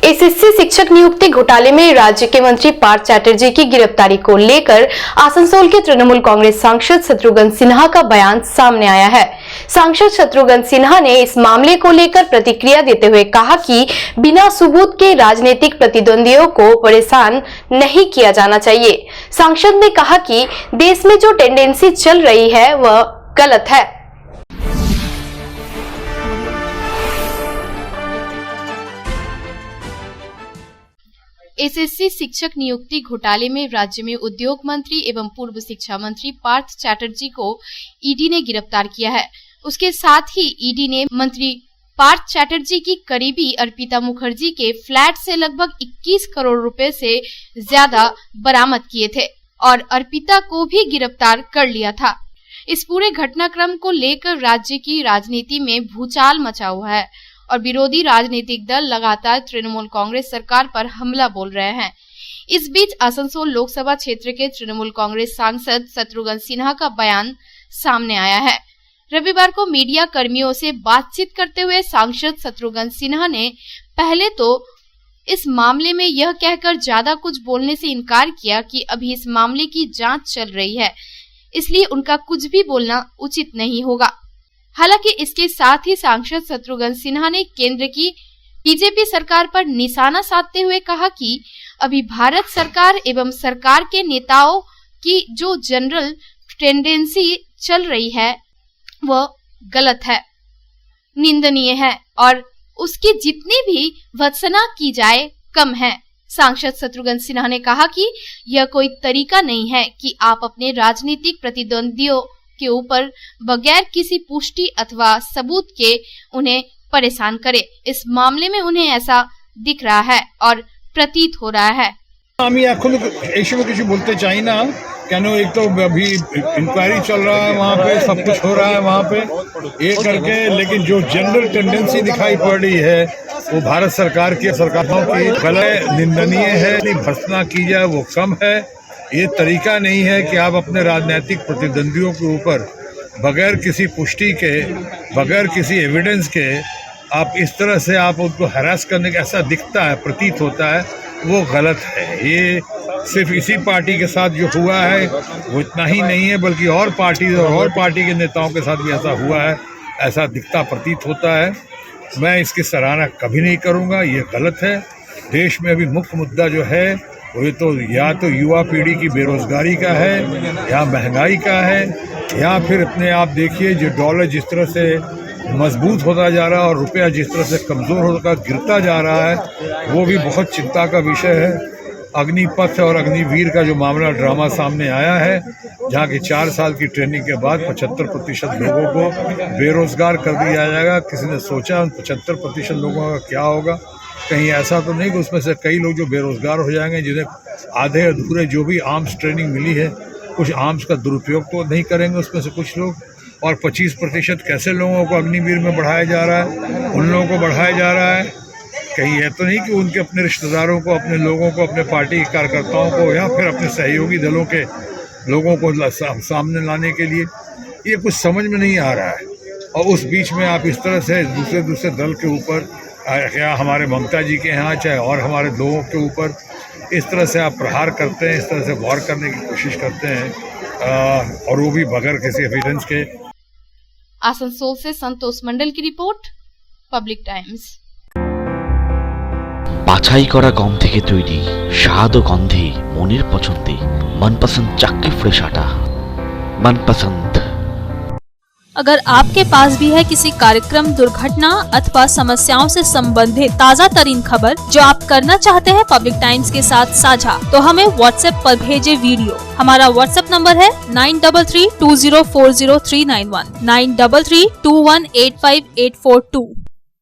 SSC शिक्षक नियुक्ति घोटाले में राज्य के मंत्री पार्थ चैटर्जी की गिरफ्तारी को लेकर आसनसोल के तृणमूल कांग्रेस सांसद शत्रुघ्न सिन्हा का बयान सामने आया है। सांसद शत्रुघ्न सिन्हा ने इस मामले को लेकर प्रतिक्रिया देते हुए कहा कि बिना सबूत के राजनीतिक प्रतिद्वंदियों को परेशान नहीं किया जाना चाहिए। सांसद ने कहा कि देश में जो टेंडेंसी चल रही है वह गलत है। एसएससी शिक्षक नियुक्ति घोटाले में राज्य में उद्योग मंत्री एवं पूर्व शिक्षा मंत्री पार्थ चैटर्जी को ईडी ने गिरफ्तार किया है। उसके साथ ही ईडी ने मंत्री पार्थ चैटर्जी की करीबी अर्पिता मुखर्जी के फ्लैट से लगभग 21 करोड़ रुपए से ज्यादा बरामद किए थे और अर्पिता को भी गिरफ्तार कर लिया था। इस पूरे घटनाक्रम को लेकर राज्य की राजनीति में भूचाल मचा हुआ है और विरोधी राजनीतिक दल लगातार तृणमूल कांग्रेस सरकार पर हमला बोल रहे हैं। इस बीच आसनसोल लोकसभा क्षेत्र के तृणमूल कांग्रेस सांसद शत्रुघ्न सिन्हा का बयान सामने आया है। रविवार को मीडिया कर्मियों से बातचीत करते हुए सांसद शत्रुघ्न सिन्हा ने पहले तो इस मामले में यह कहकर ज्यादा कुछ बोलने से इनकार किया कि अभी इस मामले की जांच चल रही है, इसलिए उनका कुछ भी बोलना उचित नहीं होगा। हालांकि इसके साथ ही सांसद शत्रुघ्न सिन्हा ने केंद्र की बीजेपी सरकार पर निशाना साधते हुए कहा कि अभी भारत सरकार एवं सरकार के नेताओं की जो जनरल टेंडेंसी चल रही है वह गलत है, निंदनीय है और उसकी जितनी भी भर्त्सना की जाए कम है। सांसद शत्रुघ्न सिन्हा ने कहा कि यह कोई तरीका नहीं है कि आप अपने राजनीतिक प्रतिद्वंदियों के ऊपर बगैर किसी पुष्टि अथवा सबूत के उन्हें परेशान करे। इस मामले में उन्हें ऐसा दिख रहा है और प्रतीत हो रहा है। আমি এখন এই সময় কিছু বলতে চাই না, কেন एक तो अभी इंक्वायरी चल रहा है, वहाँ पे सब कुछ हो रहा है वहाँ पे ये करके, लेकिन जो जनरल टेंडेंसी दिखाई पड़ रही है वो भारत सरकार की सरकारों की गलत निंदनीय है। भर्त्सना की जाए वो कम है। ये तरीका नहीं है कि आप अपने राजनीतिक प्रतिद्वंदियों के ऊपर बगैर किसी पुष्टि के, बगैर किसी एविडेंस के आप इस तरह से आप उनको हरास करने का ऐसा दिखता है, प्रतीत होता है, वो गलत है। ये सिर्फ इसी पार्टी के साथ जो हुआ है वो इतना ही नहीं है, बल्कि और पार्टी के नेताओं के साथ भी ऐसा हुआ है, ऐसा दिखता प्रतीत होता है। मैं इसकी सराहना कभी नहीं करूँगा, ये गलत है। देश में अभी मुख्य मुद्दा जो है वो तो या तो युवा पीढ़ी की बेरोजगारी का है, या महंगाई का है, या फिर अपने आप देखिए जो डॉलर जिस तरह से मजबूत होता जा रहा है और रुपया जिस तरह से कमज़ोर होकर गिरता जा रहा है, वो भी बहुत चिंता का विषय है। अग्निपथ और अग्निवीर का जो मामला ड्रामा सामने आया है, जहाँ की 4 साल की ट्रेनिंग के बाद 75% लोगों को बेरोजगार कर दिया जाएगा। किसी ने सोचा उन 75% लोगों का क्या होगा? कहीं ऐसा तो नहीं कि उसमें से कई लोग जो बेरोजगार हो जाएंगे, जिन्हें आधे अधूरे जो भी आर्म्स ट्रेनिंग मिली है, कुछ आर्म्स का दुरुपयोग तो नहीं करेंगे उसमें से कुछ लोग, और 25% कैसे लोगों को अग्निवीर में बढ़ाया जा रहा है, उन लोगों को बढ़ाया जा रहा है। कहीं यह तो नहीं कि उनके अपने रिश्तेदारों को, अपने लोगों को, अपने पार्टी के कार्यकर्ताओं को या फिर अपने सहयोगी दलों के लोगों को सामने लाने के लिए, ये कुछ समझ में नहीं आ रहा है। और उस बीच में आप इस तरह से दूसरे दल के ऊपर, या हमारे ममता जी के यहाँ चाहे और हमारे लोगों के ऊपर इस तरह से आप प्रहार करते हैं, इस तरह से वार करने की कोशिश करते हैं, और वो भी बगैर किसी एविडेंस के। आसनसोल से संतोष मंडल की रिपोर्ट, पब्लिक टाइम्स। বাছাই করা গম থেকে তৈরি স্বাদ ও গন্ধে মনের পছন্দে मनपसंद चाक्की फ्रेश आटा, मनपसंद। अगर आपके पास भी है किसी कार्यक्रम, दुर्घटना अथवा समस्याओं से संबंधित ताज़ा तरीन खबर जो आप करना चाहते हैं पब्लिक टाइम्स के साथ साझा, तो हमें व्हाट्सएप पर भेजे वीडियो। हमारा व्हाट्सएप नंबर है 9332040391, 9332185842।